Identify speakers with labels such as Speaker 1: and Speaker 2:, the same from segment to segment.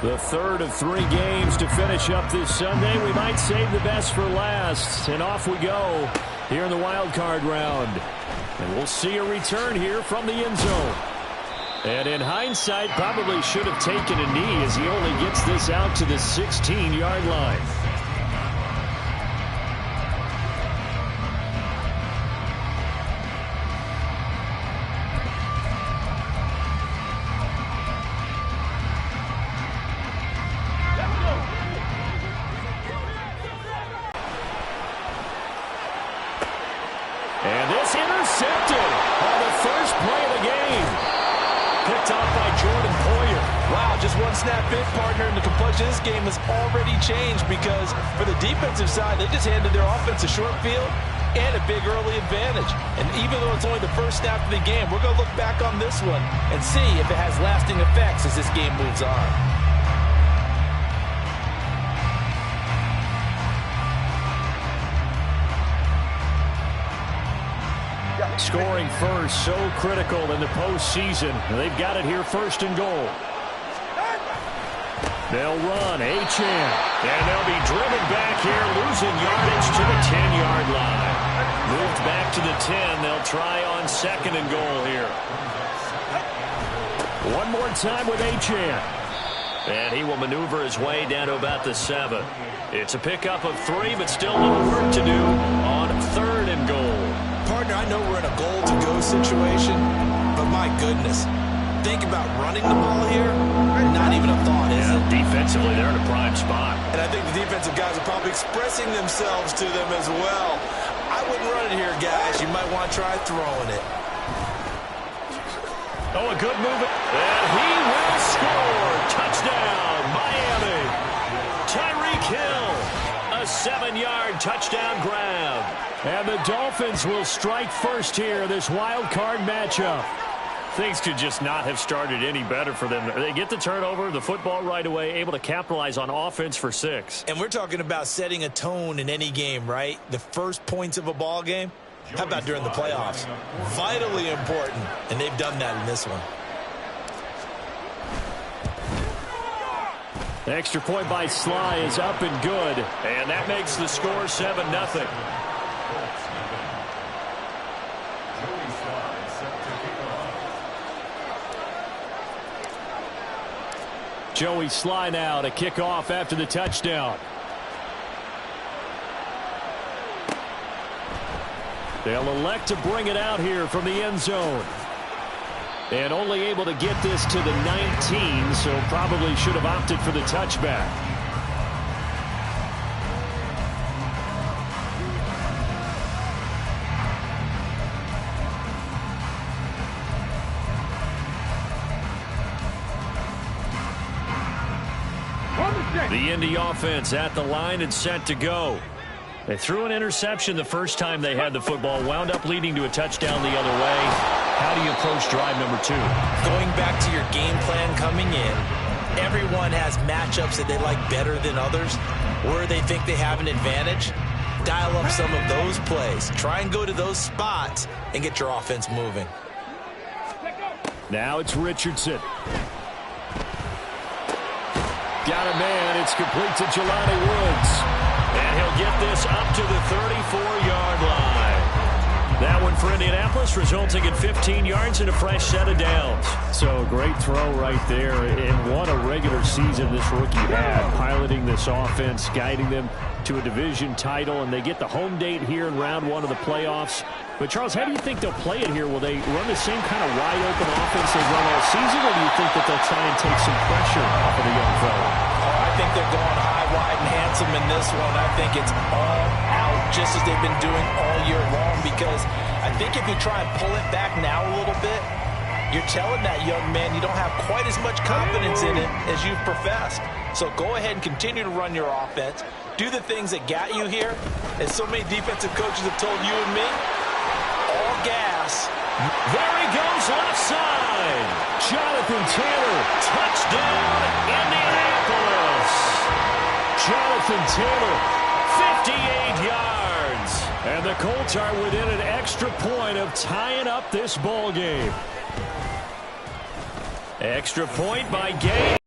Speaker 1: The third of 3 games to finish up this Sunday. We might save the best for last. And off we go here in the wild card round. And we'll see a return here from the end zone. And in hindsight, probably should have taken a knee as he only gets this out to the 16-yard line. And this intercepted on the first play of the game. Picked off by Jordan Poyer.
Speaker 2: Wow, just one snap in, partner, and the complexion of this game has already changed because for the defensive side, they just handed their offense a short field and a big early advantage. And even though it's only the first snap of the game, we're going to look back on this one and see if it has lasting effects as this game moves on.
Speaker 1: Scoring first, so critical in the postseason. They've got it here, first and goal. They'll run, Achane. And they'll be driven back here, losing yardage to the 10-yard line. Moved back to the 10. They'll try on second and goal here. One more time with Achane. And he will maneuver his way down to about the 7. It's a pickup of 3, but still a little work to do on third and goal.
Speaker 2: Partner, I know we're in a goal-to-go situation, but my goodness, think about running the ball here. Not even a thought, is it?
Speaker 1: Defensively, they're in a prime spot.
Speaker 2: And I think the defensive guys are probably expressing themselves to them as well. I wouldn't run it here, guys. You might want to try throwing it.
Speaker 1: Oh, a good move. And he will score. Touchdown, Miami. Tyreek Hill, a 7-yard touchdown grab. And the Dolphins will strike first here, this wild card matchup. Things could just not have started any better for them. They get the turnover, the football right away, able to capitalize on offense for 6.
Speaker 2: And we're talking about setting a tone in any game, right? The first points of a ball game. How about during the playoffs? Vitally important, and they've done that in this one.
Speaker 1: The extra point by Sly is up and good, and that makes the score 7-0. Joey Sly now to kick off after the touchdown. They'll elect to bring it out here from the end zone. And only able to get this to the 19, so probably should have opted for the touchback. The Indy offense at the line and set to go. They threw an interception the first time they had the football, wound up leading to a touchdown the other way. How do you approach drive number 2?
Speaker 2: Going back to your game plan coming in, everyone has matchups that they like better than others, where they think they have an advantage. Dial up some of those plays. Try and go to those spots and get your offense moving.
Speaker 1: Now it's Richardson. Got a man. It's complete to Jelani Woods. And he'll get this up to the 34-yard line. That one for Indianapolis, resulting in 15 yards and a fresh set of downs. So, great throw right there. And what a regular season this rookie had, piloting this offense, guiding them to a division title. And they get the home date here in round 1 of the playoffs. But, Charles, how do you think they'll play it here? Will they run the same kind of wide-open offense they've run all season, or do you think that they'll try and take some pressure off of the young fella?
Speaker 2: Oh, I think they're going high, wide, and handsome in this one. I think it's all out, just as they've been doing all year long, because I think if you try and pull it back now a little bit, you're telling that young man you don't have quite as much confidence in it as you've professed. So go ahead and continue to run your offense. Do the things that got you here, as so many defensive coaches have told you and me. All gas.
Speaker 1: There he goes, left side. Jonathan Taylor, touchdown, Indianapolis. Jonathan Taylor, 58 yards. And the Colts are within an extra point of tying up this ball game. Extra point by Gay.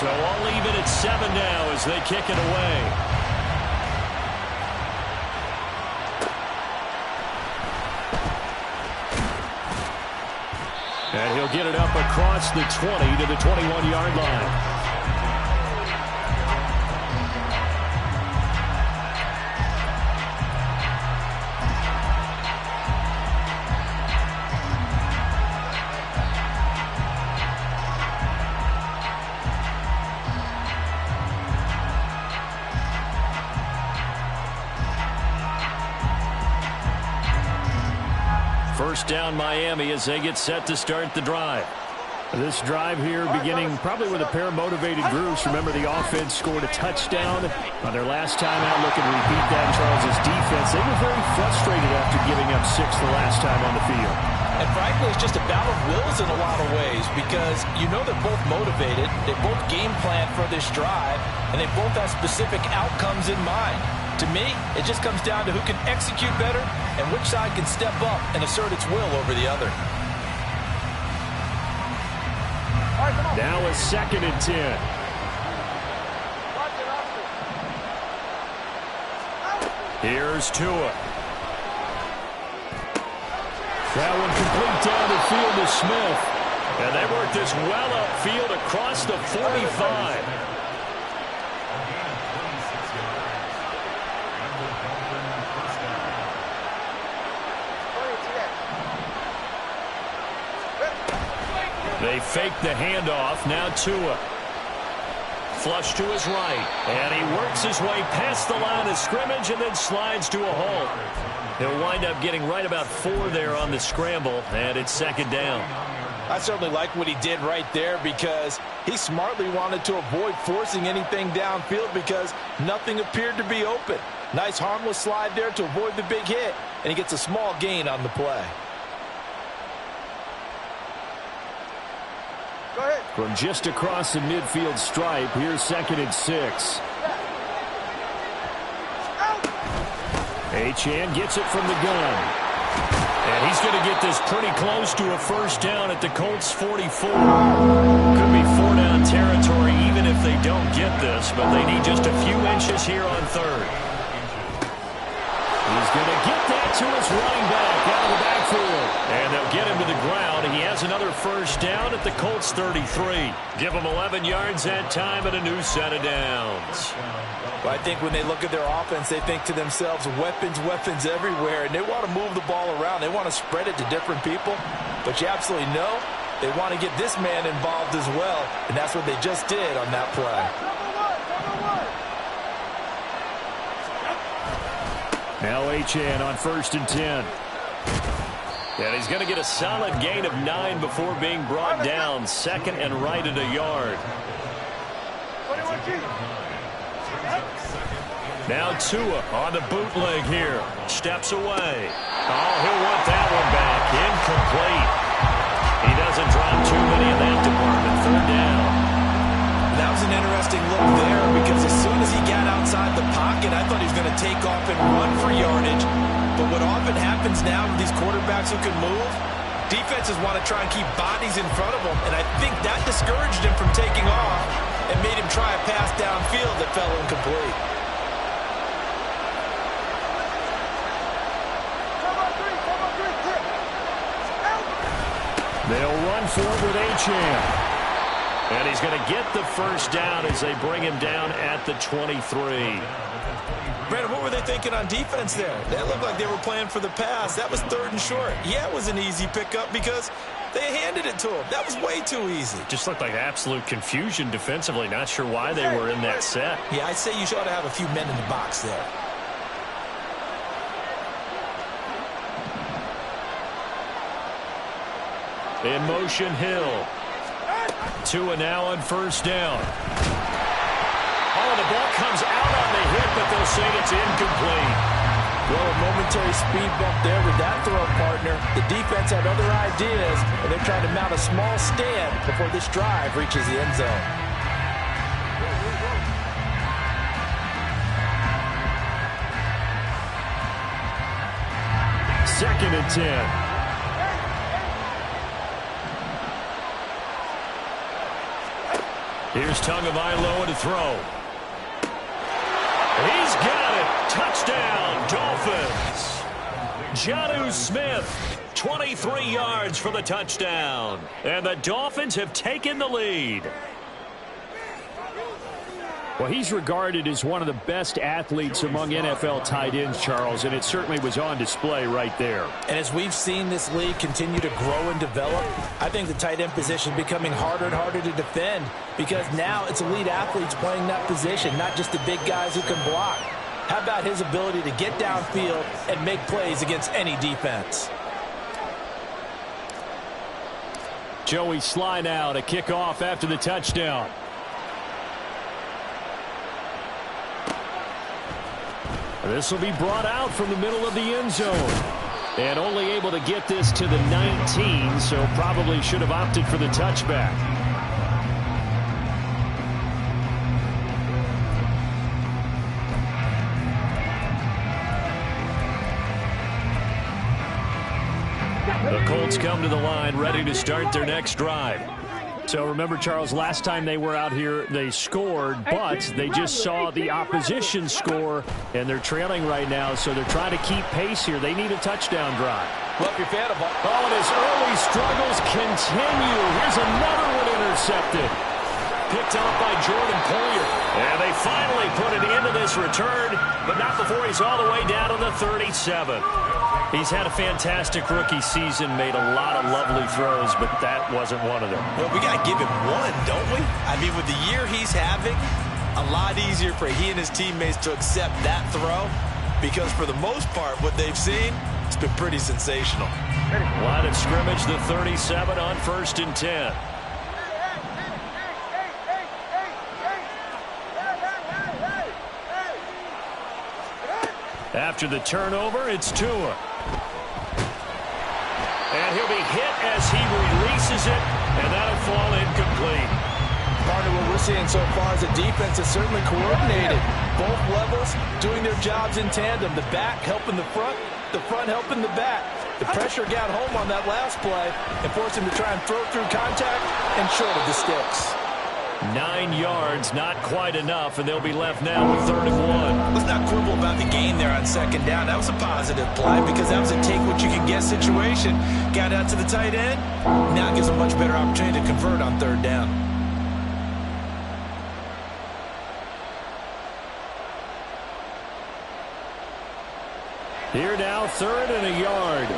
Speaker 1: So I'll leave it at 7 now as they kick it away. And he'll get it up across the 20 to the 21-yard line. First down Miami as they get set to start the drive. This drive here beginning probably with a pair of motivated groups. Remember, the offense scored a touchdown on their last time out. Looking to repeat that in Charles' defense. They were very frustrated after giving up 6 the last time on the field.
Speaker 2: And frankly, it's just a battle of wills in a lot of ways because you know they're both motivated. They both game plan for this drive, and they both have specific outcomes in mind. To me, it just comes down to who can execute better and which side can step up and assert its will over the other.
Speaker 1: Now a 2nd and 10. Here's Tua. That one complete down the field to Smith. And they work this well upfield across the 45. They fake the handoff. Now Tua. Flush to his right. And he works his way past the line of scrimmage and then slides to a halt. He'll wind up getting right about 4 there on the scramble, and it's 2nd down.
Speaker 2: I certainly like what he did right there because he smartly wanted to avoid forcing anything downfield because nothing appeared to be open. Nice harmless slide there to avoid the big hit, and he gets a small gain on the play.
Speaker 1: From just across the midfield stripe, here's 2nd and 6. Achane gets it from the gun. And he's going to get this pretty close to a first down at the Colts 44. Could be 4-down territory even if they don't get this, but they need just a few inches here on 3rd. He's going to get that to his running back out of the backfield. And they'll get him to the ground. He has another first down at the Colts 33. Give him 11 yards that time and a new set of downs.
Speaker 2: Well, I think when they look at their offense, they think to themselves, weapons, weapons everywhere. And they want to move the ball around. They want to spread it to different people. But you absolutely know they want to get this man involved as well. And that's what they just did on that play.
Speaker 1: Now Achane on 1st and 10. And he's going to get a solid gain of 9 before being brought down. 2nd and right at a yard. Now Tua on the bootleg here. Steps away. Oh, he'll want that one back. Incomplete. He doesn't drop too many in that department. 3rd down.
Speaker 2: That was an interesting look there because as soon as he got outside the pocket, I thought he was going to take off and run for yardage. But what often happens now with these quarterbacks who can move, defenses want to try and keep bodies in front of them, and I think that discouraged him from taking off and made him try a pass downfield that fell incomplete.
Speaker 1: They'll run for it with Achane. And he's going to get the first down as they bring him down at the 23.
Speaker 2: Brandon, what were they thinking on defense there? That looked like they were playing for the pass. That was 3rd and short. Yeah, it was an easy pickup because they handed it to him. That was way too easy.
Speaker 1: Just looked like absolute confusion defensively. Not sure why they were in that set.
Speaker 2: Yeah, I'd say you should have a few men in the box there.
Speaker 1: In motion, Hill. Tua now on 1st down. Oh, the ball comes out on the hit, but they'll say it's incomplete.
Speaker 2: Well, a momentary speed bump there with that throw partner. The defense had other ideas, and they're trying to mount a small stand before this drive reaches the end zone.
Speaker 1: Second and 10. Here's Tagovailoa to throw. He's got it. Touchdown, Dolphins. Jonnu Smith, 23 yards for the touchdown. And the Dolphins have taken the lead.
Speaker 3: Well, he's regarded as one of the best athletes among NFL tight ends, Charles, and it certainly was on display right there.
Speaker 2: And as we've seen this league continue to grow and develop, I think the tight end position is becoming harder and harder to defend because now it's elite athletes playing that position, not just the big guys who can block. How about his ability to get downfield and make plays against any defense?
Speaker 3: Joey slide out, a kickoff after the touchdown. This will be brought out from the middle of the end zone. And only able to get this to the 19, so probably should have opted for the touchback.
Speaker 1: The Colts come to the line, ready to start their next drive.
Speaker 3: So remember, Charles, last time they were out here, they scored, but they just saw the opposition score, and they're trailing right now, so they're trying to keep pace here. They need a touchdown drive.
Speaker 2: Well, if you're a fan of
Speaker 3: and his early struggles continue. Here's another one intercepted.
Speaker 1: Picked up by Jordan Poyer. And they finally put it into this return, but not before he's all the way down to the 37. He's had a fantastic rookie season, made a lot of lovely throws, but that wasn't one of them.
Speaker 2: Well, we got to give him one, don't we? I mean, with the year he's having, a lot easier for he and his teammates to accept that throw because for the most part, what they've seen, it's been pretty sensational.
Speaker 1: Line of scrimmage, the 37 on 1st and 10. After the turnover, it's Tua. And he'll be hit as he releases it, and that'll fall incomplete.
Speaker 2: Partner, what we're seeing so far is the defense is certainly coordinated. Both levels doing their jobs in tandem. The back helping the front helping the back. The pressure got home on that last play and forced him to try and throw through contact and short of the sticks.
Speaker 1: 9 yards, not quite enough, and they'll be left now with 3rd and 1.
Speaker 2: Let's not quibble about the gain there on 2nd down. That was a positive play because that was a take-what-you-can-get situation. Got out to the tight end. Now it gives a much better opportunity to convert on 3rd down.
Speaker 3: Here now, 3rd and a yard.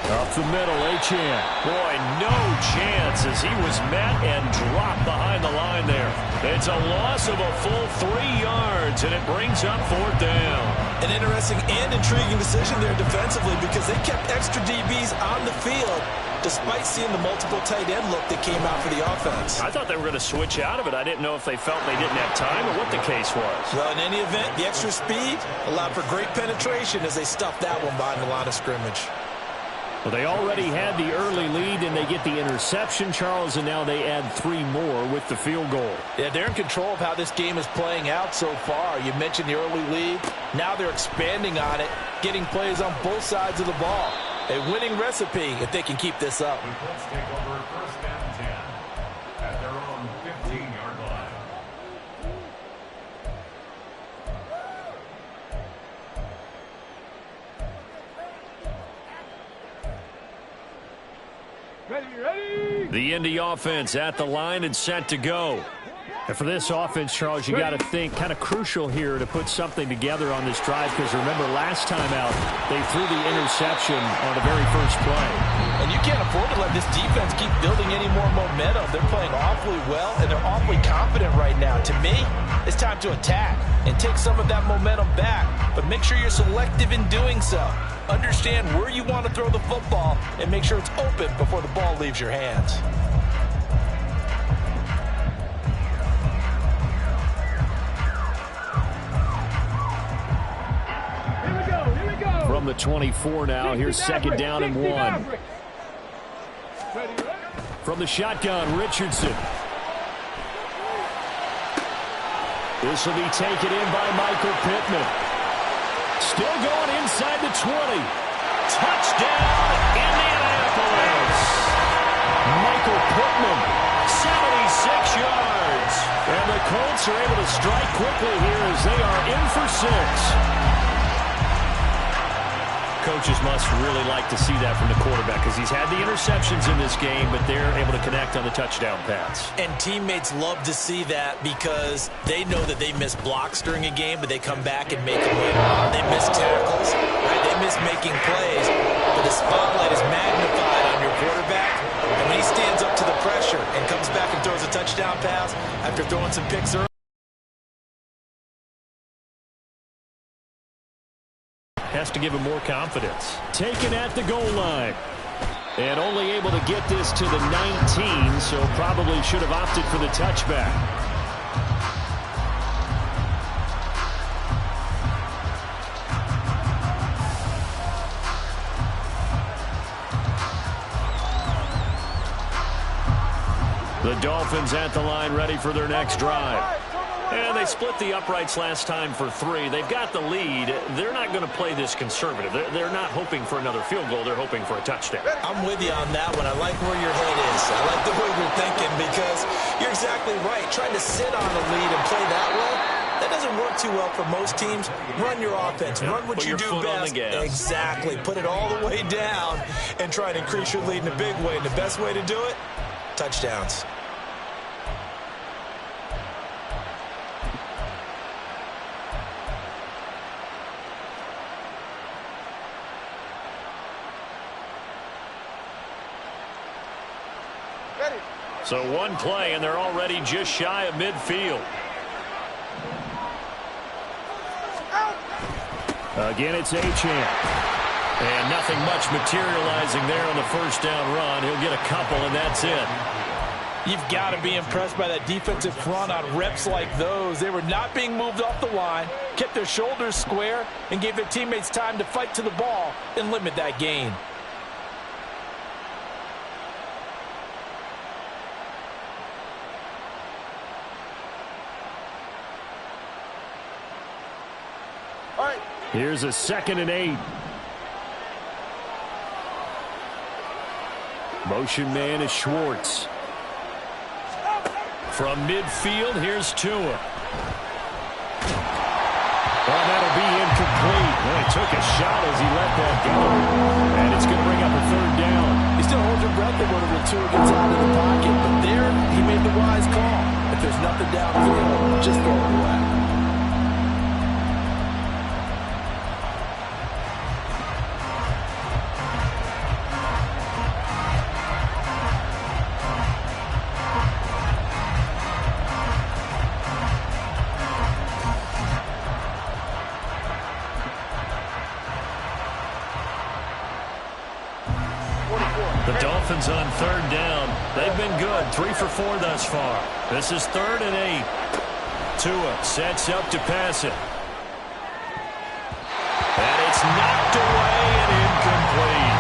Speaker 3: Up the middle, Achane.
Speaker 1: Boy, no chance as he was met and dropped behind the line there. It's a loss of a full 3 yards, and it brings up 4th down.
Speaker 2: An interesting and intriguing decision there defensively because they kept extra DBs on the field despite seeing the multiple tight end look that came out for the offense.
Speaker 1: I thought they were going to switch out of it. I didn't know if they felt they didn't have time or what the case was.
Speaker 2: Well, in any event, the extra speed allowed for great penetration as they stuffed that one behind the line of scrimmage.
Speaker 3: Well, they already had the early lead, and they get the interception, Charles, and now they add 3 more with the field goal.
Speaker 2: Yeah, they're in control of how this game is playing out so far. You mentioned the early lead. Now they're expanding on it, getting plays on both sides of the ball. A winning recipe if they can keep this up.
Speaker 4: Let's take over 1st and 10 at their own 15-yard line.
Speaker 3: Ready.
Speaker 1: The Indy offense at the line and set to go.
Speaker 3: And for this offense, Charles, you got to think kind of crucial here to put something together on this drive because remember last time out they threw the interception on the very first play.
Speaker 2: And you can't afford to let this defense keep building any more momentum. They're playing awfully well and they're awfully confident right now. To me, it's time to attack and take some of that momentum back, but make sure you're selective in doing so. Understand where you want to throw the football and make sure it's open before the ball leaves your hands.
Speaker 3: From the 24 now, here's 2nd down and 1. From the shotgun, Richardson. This will be taken in by Michael Pittman. Still going inside the 20. Touchdown, Indianapolis. Michael Pittman, 76 yards. And the Colts are able to strike quickly here as they are in for 6. Coaches must really like to see that from the quarterback because he's had the interceptions in this game, but they're able to connect on the touchdown pass.
Speaker 2: And teammates love to see that because they know that they miss blocks during a game, but they come back and make a win. They miss tackles, right? They miss making plays, but the spotlight is magnified on your quarterback. And when he stands up to the pressure and comes back and throws a touchdown pass after throwing some picks early,
Speaker 3: has to give him more confidence. Taken at the goal line. And only able to get this to the 19, so probably should have opted for the touchback. The Dolphins at the line ready for their next drive. And they split the uprights last time for 3. They've got the lead. They're not going to play this conservative. They're not hoping for another field goal. They're hoping for a touchdown.
Speaker 2: I'm with you on that one. I like where your head is. I like the way you're thinking because you're exactly right. Trying to sit on a lead and play that way, that doesn't work too well for most teams. Run your offense. Run what you do best. Exactly. Put it all the way down and try and increase your lead in a big way. And the best way to do it, touchdowns.
Speaker 3: So one play, and they're already just shy of midfield. Again, it's Achane. And nothing much materializing there on the first down run. He'll get a couple, and that's it.
Speaker 2: You've got to be impressed by that defensive front on reps like those. They were not being moved off the line, kept their shoulders square, and gave their teammates time to fight to the ball and limit that gain.
Speaker 3: Here's a 2nd and 8. Motion man is Schwartz. From midfield, here's Tua. Well, that'll be incomplete. Well, he took a shot as he let that go. And it's going to bring up a 3rd down.
Speaker 2: He still holds your breath a little bit. Tua gets out of the pocket. But there, he made the wise call. If there's nothing downfield, just throw it away.
Speaker 3: The Dolphins on 3rd down. They've been good. 3 for 4 thus far. This is 3rd and 8. Tua sets up to pass it. And it's knocked away and incomplete.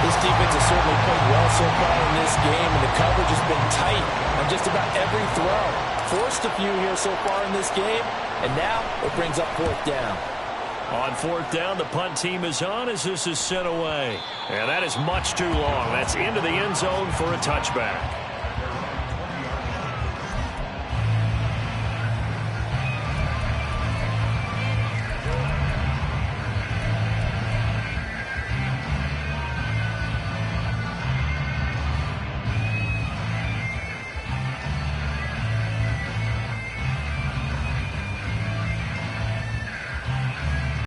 Speaker 2: This defense has certainly played well so far in this game, and the coverage has been tight on just about every throw. Forced a few here so far in this game, and now it brings up 4th down.
Speaker 3: On 4th down, the punt team is on as this is sent away. And that is much too long. That's into the end zone for a touchback.